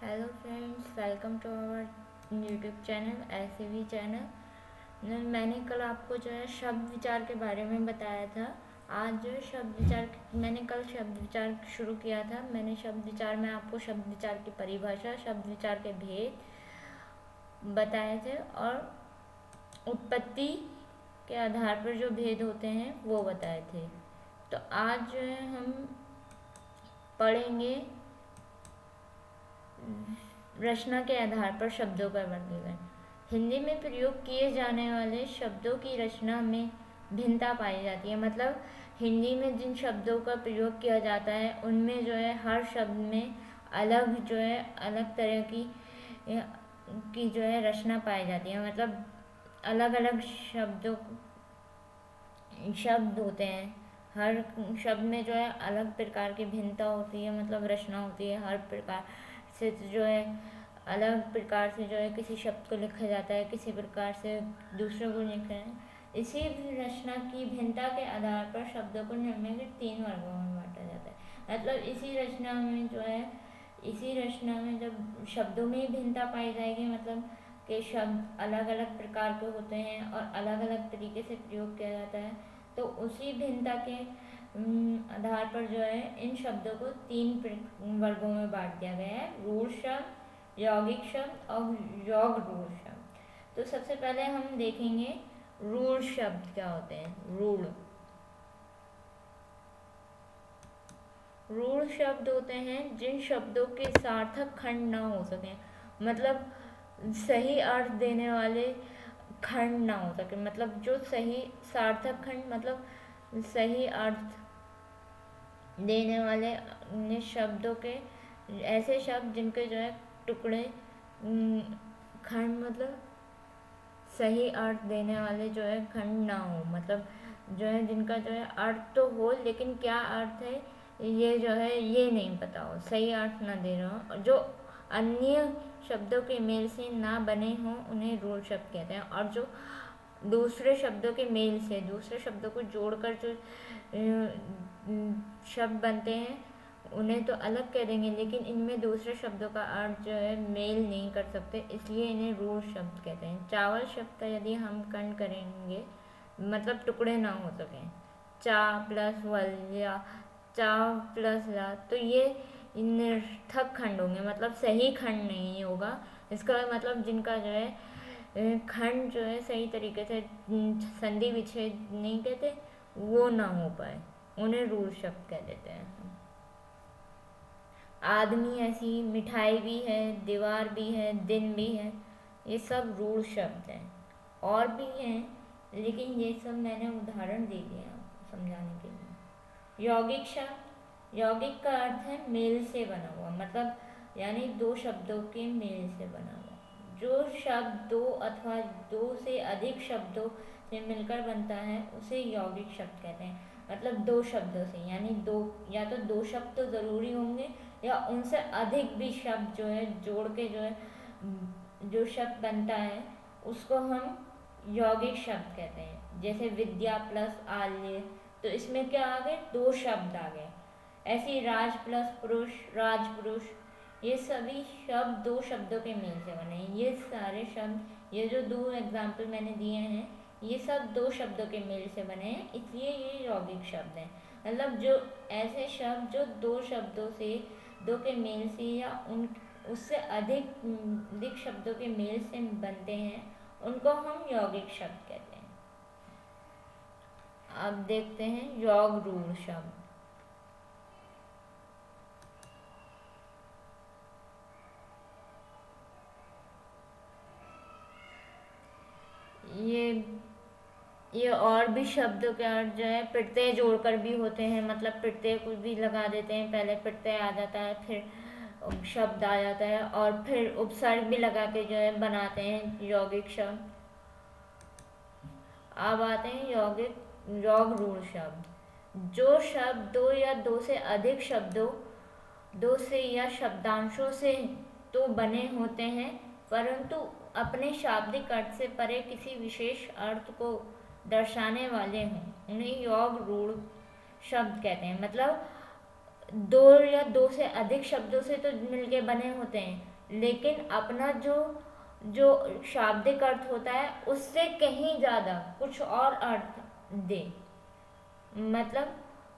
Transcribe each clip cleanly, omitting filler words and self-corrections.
Hello friends, welcome to our YouTube channel ऐसे channel. मैंने कल आपको जो है शब्द विचार के बारे में बताया था। आज जो है शब्द विचार, मैंने कल शब्द विचार शुरू किया था। मैंने शब्द विचार में आपको शब्द विचार की परिभाषा, शब्द विचार के भेद बताए थे और उत्पत्ति के आधार पर जो भेद होते हैं वो बताए थे। तो आज जो है हम पढ़ेंगे रचना के आधार पर शब्दों का वर्गीकरण। हिंदी में प्रयोग किए जाने वाले शब्दों की रचना में भिन्नता पाई जाती है। मतलब हिंदी में जिन शब्दों का प्रयोग किया जाता है उनमें जो है हर शब्द में अलग तरह की जो है रचना पाई जाती है। मतलब अलग अलग शब्द होते हैं। हर शब्द में जो है अलग प्रकार की भिन्नता होती है, मतलब रचना होती है। हर प्रकार से जो है अलग प्रकार से जो है किसी शब्द को लिखा जाता है, किसी प्रकार से दूसरे को लिखा है। इसी रचना की भिन्नता के आधार पर शब्दों को निम्नलिखित 3 वर्गों में बांटा जाता है। मतलब इसी रचना में जब शब्दों में ही भिन्नता पाई जाएगी, मतलब कि शब्द अलग अलग प्रकार के होते हैं और अलग अलग तरीके से प्रयोग किया जाता है, तो उसी भिन्नता के आधार पर जो है इन शब्दों को 3 वर्गों में बांट दिया गया है: रूढ़ शब्द, यौगिक शब्द और योग रूढ़ शब्द। तो सबसे पहले हम देखेंगे रूढ़ शब्द क्या होते हैं। रूढ़ शब्द होते हैं जिन शब्दों के सार्थक खंड ना हो सके, मतलब सही अर्थ देने वाले खंड ना हो सके। मतलब जो सही सार्थक खंड, मतलब सही अर्थ देने वाले शब्दों के, ऐसे शब्द जिनके जो है टुकड़े खंड, मतलब सही अर्थ देने वाले जो है खंड ना हो। मतलब जो है जिनका जो है अर्थ तो हो लेकिन क्या अर्थ है ये जो है ये नहीं पता हो, सही अर्थ ना दे रहा हो, जो अन्य शब्दों के मेल से ना बने हों उन्हें रूढ़ शब्द कहते हैं। और जो दूसरे शब्दों के मेल से, दूसरे शब्दों को जोड़कर जो शब्द बनते हैं उन्हें तो अलग कह देंगे, लेकिन इनमें दूसरे शब्दों का अर्थ जो है मेल नहीं कर सकते, इसलिए इन्हें रूढ़ शब्द कहते हैं। चावल शब्द का यदि हम खंड करेंगे, मतलब टुकड़े ना हो सकें, चा प्लस वल या चा प्लस ला, तो ये निरर्थक खंड होंगे, मतलब सही खंड नहीं होगा। इसका मतलब जिनका जो है खंड जो है सही तरीके से संधि विच्छेद नहीं कहते, वो ना हो पाए, उन्हें रूढ़ शब्द कह देते हैं। आदमी ऐसी, मिठाई भी है, दीवार भी है, दिन भी है, ये सब रूढ़ शब्द हैं। और भी हैं लेकिन ये सब मैंने उदाहरण दे दिए आपको समझाने के लिए। यौगिक शब्द, यौगिक का अर्थ है मेल से बना हुआ, मतलब यानी 2 शब्दों के मेल से बना हुआ। जो शब्द 2 अथवा 2 से अधिक शब्दों से मिलकर बनता है उसे यौगिक शब्द कहते हैं। मतलब 2 शब्दों से, यानी दो या तो 2 शब्द तो ज़रूरी होंगे या उनसे अधिक भी शब्द जो है जोड़ के जो है जो शब्द बनता है उसको हम यौगिक शब्द कहते हैं। जैसे विद्या प्लस आल्य, तो इसमें क्या आ गए, 2 शब्द आ गए। ऐसे राज प्लस पुरुष, राजपुरुष, ये सभी शब्द 2 शब्दों के मेल से बने हैं। ये सारे शब्द, ये जो 2 एग्जाम्पल मैंने दिए हैं, ये सब 2 शब्दों के मेल से बने हैं, इसलिए ये यौगिक शब्द हैं। मतलब जो ऐसे शब्द जो 2 शब्दों से, 2 के मेल से या उन उससे अधिक शब्दों के मेल से बनते हैं, उनको हम यौगिक शब्द कहते हैं। अब देखते हैं योग रूढ़ शब्द। ये और भी शब्दों के अर्थ जो है प्रत्यय जोड़कर भी होते हैं। मतलब प्रत्यय कुछ भी लगा देते हैं, पहले प्रत्यय आ जाता है, फिर शब्द आ जाता है और फिर उपसर्ग भी लगा के जो है बनाते हैं यौगिक शब्द। अब आते हैं योग रूढ़ शब्द। जो शब्द 2 या 2 से अधिक शब्दों, 2 से या शब्दांशों से तो बने होते हैं, परंतु अपने शाब्दिक अर्थ से परे किसी विशेष अर्थ को दर्शाने वाले हों, उन्हें योग रूढ़ शब्द कहते हैं। मतलब दो या दो से अधिक शब्दों से तो मिलके बने होते हैं, लेकिन अपना जो जो शाब्दिक अर्थ होता है उससे कहीं ज़्यादा कुछ और अर्थ दे। मतलब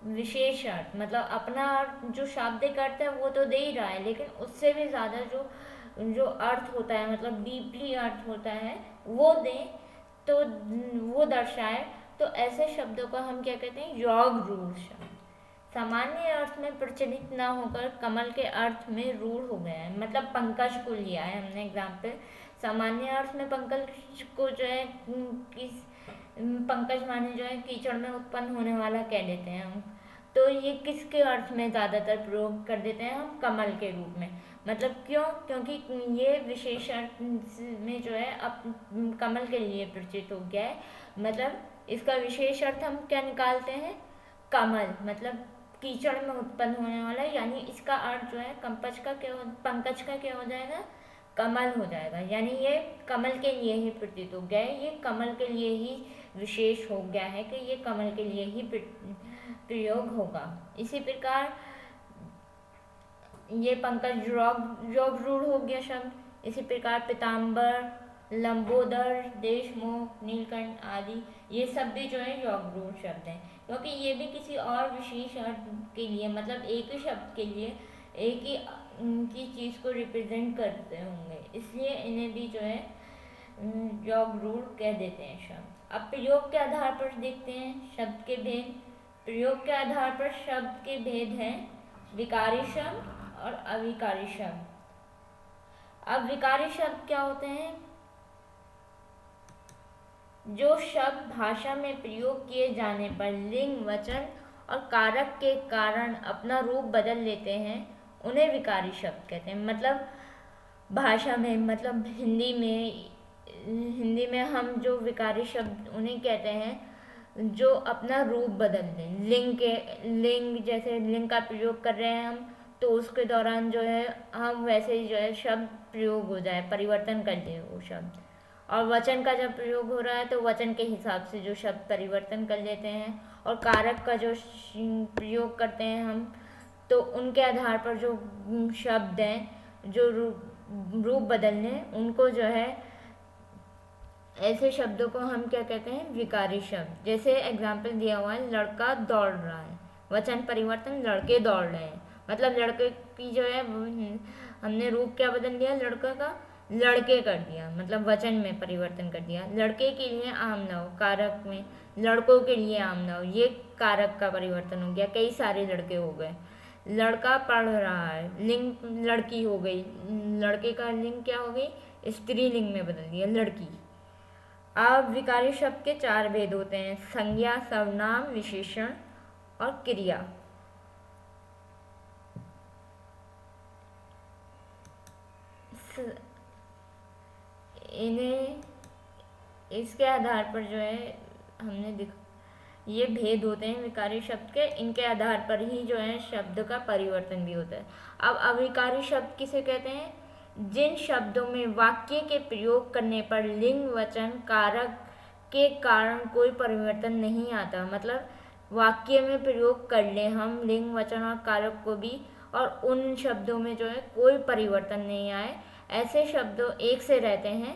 विशेष अर्थ, मतलब अपना अर्थ जो शाब्दिक अर्थ है वो तो दे ही रहा है, लेकिन उससे भी ज़्यादा जो जो अर्थ होता है, मतलब डीपली अर्थ होता है, वो दे, तो वो दर्शाए। तो ऐसे शब्दों को हम क्या कहते हैं? योग रूढ़ शब्द। सामान्य अर्थ में प्रचलित ना होकर कमल के अर्थ में रूढ़ हो गया है। मतलब पंकज को लिया है हमने एग्जाम्पल। सामान्य अर्थ में पंकज को जो है किस पंकज माने जो है कीचड़ में उत्पन्न होने वाला कह देते हैं हम। तो ये किसके अर्थ में ज़्यादातर प्रयोग कर देते हैं हम? कमल के रूप में। मतलब क्यों? क्योंकि ये विशेष अर्थ में जो है अब कमल के लिए प्रचित हो गया है। मतलब इसका विशेष अर्थ हम क्या निकालते हैं? कमल, मतलब कीचड़ में उत्पन्न होने वाला, यानी इसका अर्थ जो है पंकज का क्या हो जाएगा? कमल हो जाएगा। यानी ये कमल के लिए ही प्रतीत हो गया है, ये कमल के लिए ही विशेष हो गया है कि ये कमल के लिए ही प्रयोग होगा। इसी प्रकार ये पंकज योग रूढ़ हो गया शब्द। इसी प्रकार पीताम्बर, लंबोदर, देशमुख, नीलकंठ आदि ये सब भी जो है योग रूढ़ शब्द हैं, क्योंकि ये भी किसी और विशेष अर्थ के लिए, मतलब एक ही शब्द के लिए एक ही की चीज़ को रिप्रेजेंट करते होंगे, इसलिए इन्हें भी जो है योग रूढ़ कह देते हैं शब्द। अब प्रयोग के आधार पर देखते हैं शब्द के भेद। प्रयोग के आधार पर शब्द के भेद हैं विकारी शब्द और अविकारी शब्द। अब विकारी शब्द क्या होते हैं? जो शब्द भाषा में प्रयोग किए जाने पर लिंग, वचन और कारक के कारण अपना रूप बदल लेते हैं, उन्हें विकारी शब्द कहते हैं। मतलब भाषा में, मतलब हिंदी में हम जो विकारी शब्द उन्हें कहते हैं जो अपना रूप बदल दें। लिंग जैसे लिंग का प्रयोग कर रहे हैं हम, तो उसके दौरान जो है हम वैसे ही जो है शब्द प्रयोग हो जाए, परिवर्तन कर दे वो शब्द। और वचन का जब प्रयोग हो रहा है तो वचन के हिसाब से जो शब्द परिवर्तन कर लेते हैं। और कारक का जो प्रयोग करते हैं हम, तो उनके आधार पर जो शब्द हैं जो रूप बदलने, उनको जो है ऐसे शब्दों को हम क्या कहते हैं? विकारी शब्द। जैसे एग्जाम्पल दिया हुआ है, लड़का दौड़ रहा है, वचन परिवर्तन लड़के दौड़ रहे हैं। मतलब लड़के की जो है हमने रूप क्या बदल दिया? लड़का का लड़के कर दिया, मतलब वचन में परिवर्तन कर दिया। लड़के के लिए आम न हो, कारक में लड़कों के लिए आम न हो, ये कारक का परिवर्तन हो गया, कई सारे लड़के हो गए। लड़का पढ़ रहा है, लिंग लड़की हो गई, लड़के का लिंग क्या हो गई? स्त्रीलिंग में बदल दिया, लड़की। अब विकारी शब्द के 4 भेद होते हैं: संज्ञा, सर्वनाम, विशेषण और क्रिया। इन्हें इसके आधार पर जो है हमने ये भेद होते हैं विकारी शब्द के, इनके आधार पर ही जो है शब्द का परिवर्तन भी होता है। अब अविकारी शब्द किसे कहते हैं? जिन शब्दों में वाक्य के प्रयोग करने पर लिंग, वचन, कारक के कारण कोई परिवर्तन नहीं आता। मतलब वाक्य में प्रयोग कर ले हम लिंग, वचन और कारक को भी, और उन शब्दों में जो है कोई परिवर्तन नहीं आए, ऐसे शब्द एक से रहते हैं,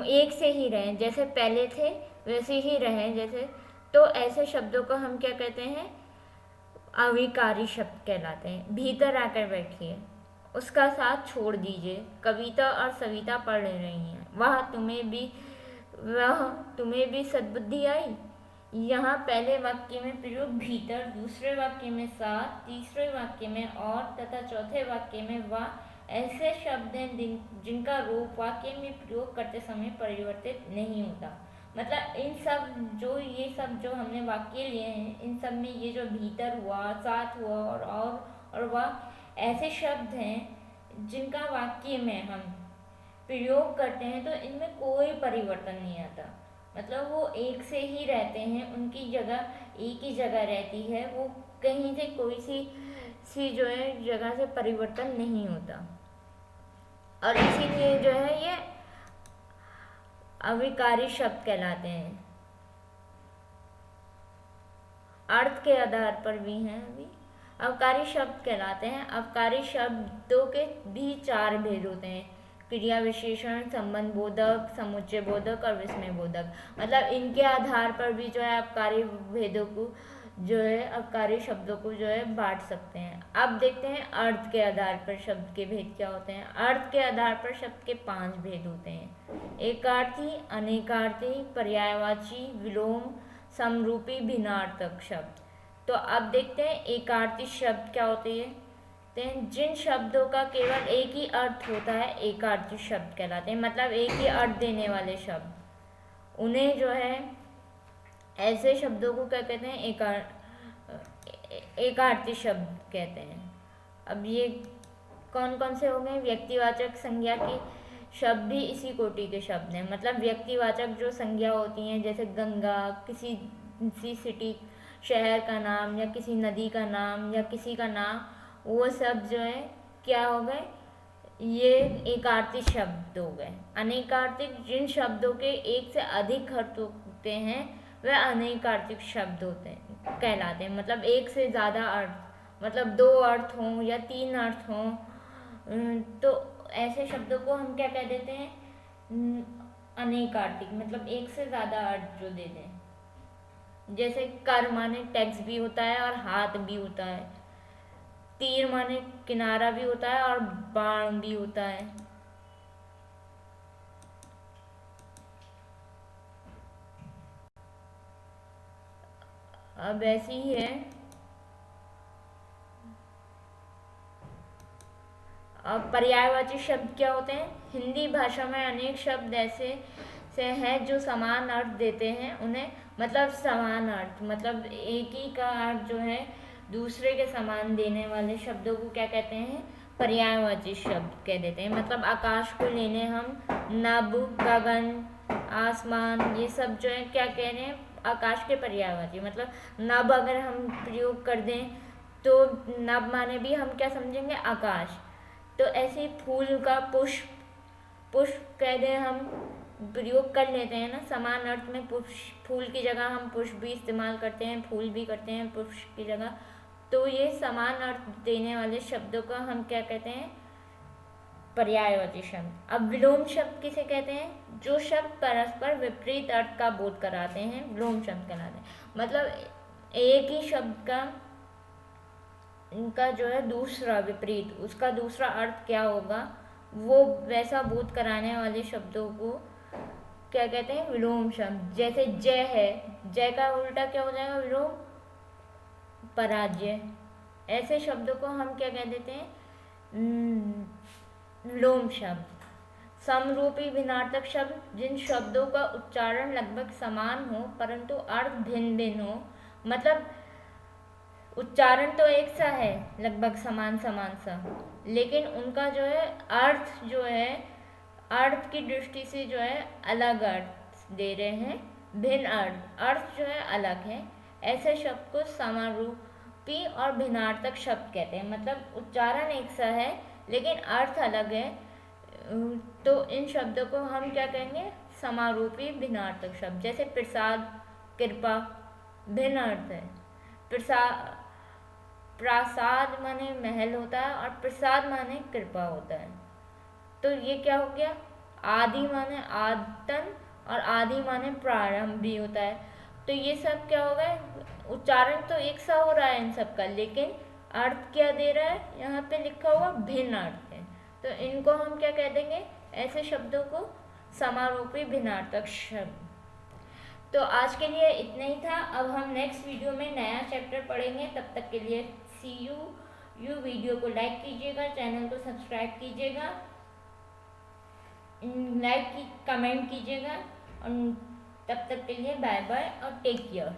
एक से ही रहें, जैसे पहले थे वैसे ही रहें जैसे, तो ऐसे शब्दों को हम क्या कहते हैं? अविकारी शब्द कहलाते हैं। भीतर आकर बैठिए, उसका साथ छोड़ दीजिए, कविता और सविता पढ़ रही हैं, वह तुम्हें भी सद्बुद्धि आई। यहाँ पहले वाक्य में प्रयोग भीतर, दूसरे वाक्य में साथ, तीसरे वाक्य में और तथा चौथे वाक्य में वह ऐसे शब्द हैं जिनका रूप वाक्य में प्रयोग करते समय परिवर्तित नहीं होता। मतलब इन सब ये सब जो हमने वाक्य लिए हैं, इन सब में ये जो भीतर हुआ, साथ हुआ और वह ऐसे शब्द हैं जिनका वाक्य में हम प्रयोग करते हैं तो इनमें कोई परिवर्तन नहीं आता। मतलब वो एक से ही रहते हैं, उनकी जगह एक ही जगह रहती है, वो कहीं से कोई सी जो है जगह से परिवर्तन नहीं होता, और इसीलिए जो है ये अविकारी शब्द कहलाते हैं। अर्थ के आधार पर भी हैं अभी। अवकारी शब्द कहलाते हैं। अवकारी शब्दों के भी 4 भेद होते हैं: क्रिया विशेषण, संबंध बोधक, समुच्चय बोधक और विस्मय बोधक। मतलब इनके आधार पर भी जो है अवकारी भेदों को जो है अवकारी शब्दों को जो है बांट सकते हैं। अब देखते हैं अर्थ के आधार पर शब्द के भेद क्या होते हैं। अर्थ के आधार पर शब्द के 5 भेद होते हैं: एकार्थी, अनेकार्थी, पर्यायवाची, विलोम, समरूपी, भिन्नार्थक शब्द। तो अब देखते हैं एकार्थी शब्द क्या होते हैं। जिन शब्दों का केवल एक ही अर्थ होता है एकार्थी शब्द कहलाते हैं। मतलब एक ही अर्थ देने वाले शब्द, उन्हें जो है ऐसे शब्दों को क्या कहते हैं, एकार्थी शब्द कहते हैं। अब ये कौन कौन से हो गए? व्यक्तिवाचक संज्ञा के शब्द भी इसी कोटि के शब्द हैं। मतलब व्यक्तिवाचक जो संज्ञा होती हैं, जैसे गंगा, किसी सिटी शहर का नाम, या किसी नदी का नाम, या किसी का नाम, वो सब जो है क्या हो गए, ये एकार्थी शब्द हो गए। अनेकार्थिक जिन शब्दों के एक से अधिक अर्थ होते हैं वह अनेकार्थिक शब्द होते हैं कहलाते हैं। मतलब एक से ज़्यादा अर्थ, मतलब 2 अर्थ हों या 3 अर्थ हों, तो ऐसे शब्दों को हम क्या कह देते हैं, अनेकार्थिक। मतलब एक से ज़्यादा अर्थ जो दे दें। जैसे कर माने टैक्स भी होता है और हाथ भी होता है, तीर माने किनारा भी होता है और बाण भी होता है। अब ऐसी ही है। अब पर्यायवाची शब्द क्या होते हैं? हिंदी भाषा में अनेक शब्द ऐसे से हैं जो समान अर्थ देते हैं। उन्हें मतलब समान अर्थ, मतलब एक ही का अर्थ जो है दूसरे के समान देने वाले शब्दों को क्या कहते हैं? पर्यायवाची शब्द कह देते हैं। मतलब आकाश को लेने हम नभ, गगन, आसमान, ये सब जो है क्या कह रहे हैं, आकाश के पर्यायवाची। मतलब नभ अगर हम प्रयोग कर दें तो नभ माने भी हम क्या समझेंगे, आकाश। तो ऐसे ही फूल का पुष्प, पुष्प कह दें हम, प्रयोग कर लेते हैं ना समान अर्थ में। पुष्प, फूल की जगह हम पुष्प भी इस्तेमाल करते हैं, फूल भी करते हैं पुष्प की जगह। तो ये समान अर्थ देने वाले शब्दों का हम क्या कहते हैं, पर्यायवाची शब्द। अब विलोम शब्द किसे कहते हैं? जो शब्द परस्पर विपरीत अर्थ का बोध कराते हैं विलोम शब्द कहलाते हैं। मतलब एक ही शब्द का इनका जो है दूसरा विपरीत, उसका दूसरा अर्थ क्या होगा, वो वैसा बोध कराने वाले शब्दों को क्या कहते हैं, विलोम शब्द। जैसे जय है, जय का उल्टा क्या हो जाएगा, विलोम, पराजय। ऐसे शब्दों को हम क्या कह देते हैं, विलोम शब्द। समरूपी भिन्नार्थक शब्द जिन शब्दों का उच्चारण लगभग समान हो परंतु अर्थ भिन्न भिन्न हो। मतलब उच्चारण तो एक सा है, लगभग समान समान सा, लेकिन उनका जो है अर्थ जो है, अर्थ की दृष्टि से जो है अलग अर्थ दे रहे हैं, भिन्न अर्थ जो है अलग है। ऐसे शब्द को समारूपी और भिन्नार्थक शब्द कहते हैं। मतलब उच्चारण एक सा है लेकिन अर्थ अलग है, तो इन शब्दों को हम क्या कहेंगे, समारूपी भिन्नार्थक शब्द। जैसे प्रसाद, कृपा, भिन्न अर्थ है। प्रासाद माने महल होता है और प्रसाद माने कृपा होता है। तो ये क्या हो गया, आदि माने आदतन और आदि माने प्रारंभ भी होता है। तो ये सब क्या हो गए, उच्चारण तो एक सा हो रहा है इन सब का, लेकिन अर्थ क्या दे रहा है, यहाँ पे लिखा हुआ भिन्न अर्थ है। तो इनको हम क्या कह देंगे, ऐसे शब्दों को समारूपी भिन्नार्थक शब्द। तो आज के लिए इतना ही था। अब हम नेक्स्ट वीडियो में नया चैप्टर पढ़ेंगे। तब तक के लिए सी यू। वीडियो को लाइक कीजिएगा, चैनल को सब्सक्राइब कीजिएगा, कमेंट कीजिएगा, और तब तक के लिए बाय बाय और टेक केयर।